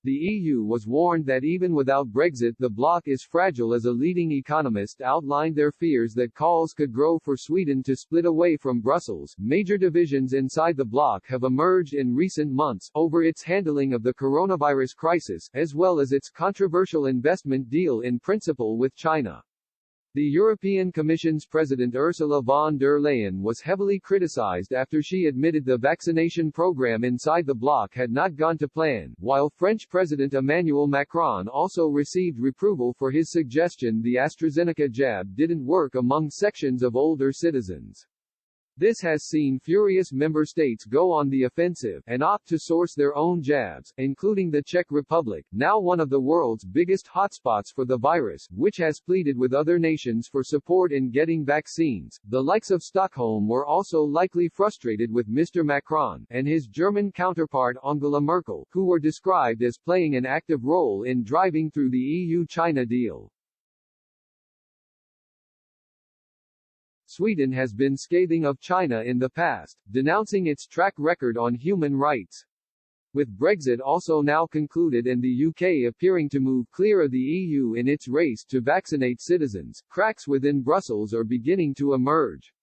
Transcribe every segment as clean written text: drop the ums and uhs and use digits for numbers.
The EU was warned that even without Brexit the bloc is fragile, as a leading economist outlined their fears that calls could grow for Sweden to split away from Brussels. Major divisions inside the bloc have emerged in recent months over its handling of the coronavirus crisis, as well as its controversial investment deal in principle with China. The European Commission's President Ursula von der Leyen was heavily criticized after she admitted the vaccination program inside the bloc had not gone to plan, while French President Emmanuel Macron also received reproval for his suggestion the AstraZeneca jab didn't work among sections of older citizens. This has seen furious member states go on the offensive and opt to source their own jabs, including the Czech Republic, now one of the world's biggest hotspots for the virus, which has pleaded with other nations for support in getting vaccines. The likes of Stockholm were also likely frustrated with Mr. Macron and his German counterpart Angela Merkel, who were described as playing an active role in driving through the EU-China deal. Sweden has been scathing of China in the past, denouncing its track record on human rights. With Brexit also now concluded and the UK appearing to move clear of the EU in its race to vaccinate citizens, cracks within Brussels are beginning to emerge.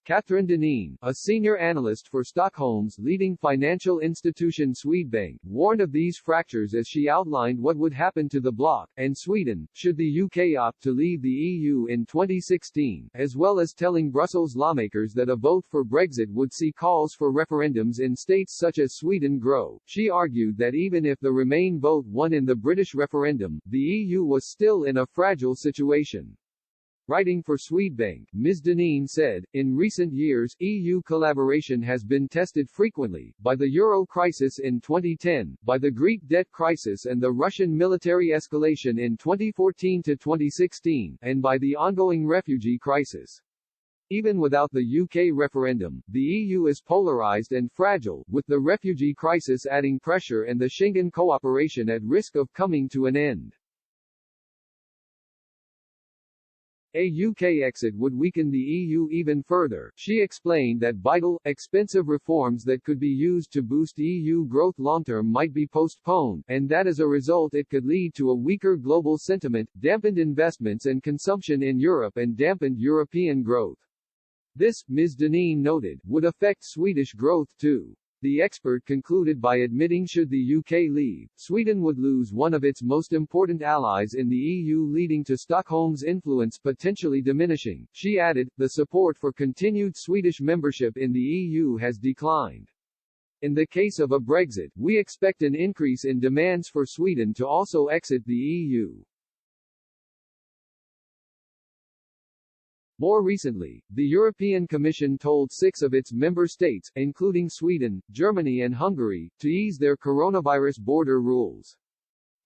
Catherine Deneen, a senior analyst for Stockholm's leading financial institution Swedbank, warned of these fractures as she outlined what would happen to the bloc, and Sweden, should the UK opt to leave the EU in 2016, as well as telling Brussels lawmakers that a vote for Brexit would see calls for referendums in states such as Sweden grow. She argued that even if the Remain vote won in the British referendum, the EU was still in a fragile situation. Writing for Swedbank, Ms. Deneen said, in recent years, EU collaboration has been tested frequently, by the euro crisis in 2010, by the Greek debt crisis and the Russian military escalation in 2014 to 2016, and by the ongoing refugee crisis. Even without the UK referendum, the EU is polarized and fragile, with the refugee crisis adding pressure and the Schengen cooperation at risk of coming to an end. A UK exit would weaken the EU even further. She explained that vital, expensive reforms that could be used to boost EU growth long-term might be postponed, and that as a result it could lead to a weaker global sentiment, dampened investments and consumption in Europe and dampened European growth. This, Ms. Deneen noted, would affect Swedish growth too. The expert concluded by admitting should the UK leave, Sweden would lose one of its most important allies in the EU, leading to Stockholm's influence potentially diminishing. She added, the support for continued Swedish membership in the EU has declined. In the case of a Brexit, we expect an increase in demands for Sweden to also exit the EU. More recently, the European Commission told 6 of its member states, including Sweden, Germany and Hungary, to ease their coronavirus border rules.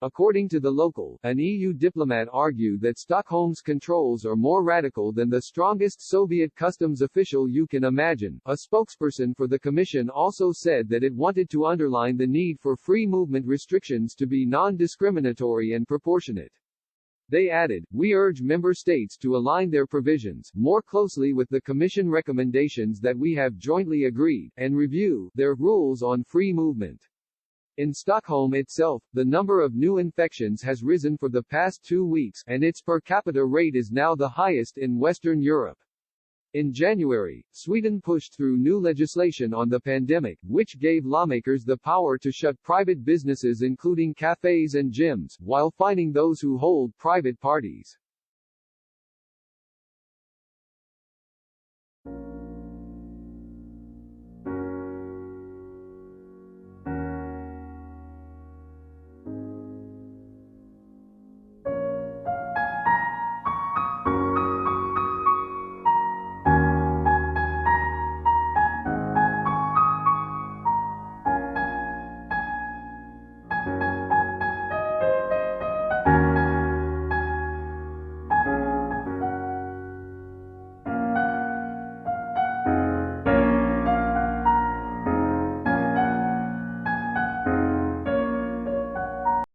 According to the local, an EU diplomat argued that Stockholm's controls are more radical than the strongest Soviet customs official you can imagine. A spokesperson for the Commission also said that it wanted to underline the need for free movement restrictions to be non-discriminatory and proportionate. They added, we urge member states to align their provisions more closely with the Commission recommendations that we have jointly agreed, and review their rules on free movement. In Stockholm itself, the number of new infections has risen for the past 2 weeks, and its per capita rate is now the highest in Western Europe. In January, Sweden pushed through new legislation on the pandemic, which gave lawmakers the power to shut private businesses including cafes and gyms, while fining those who hold private parties.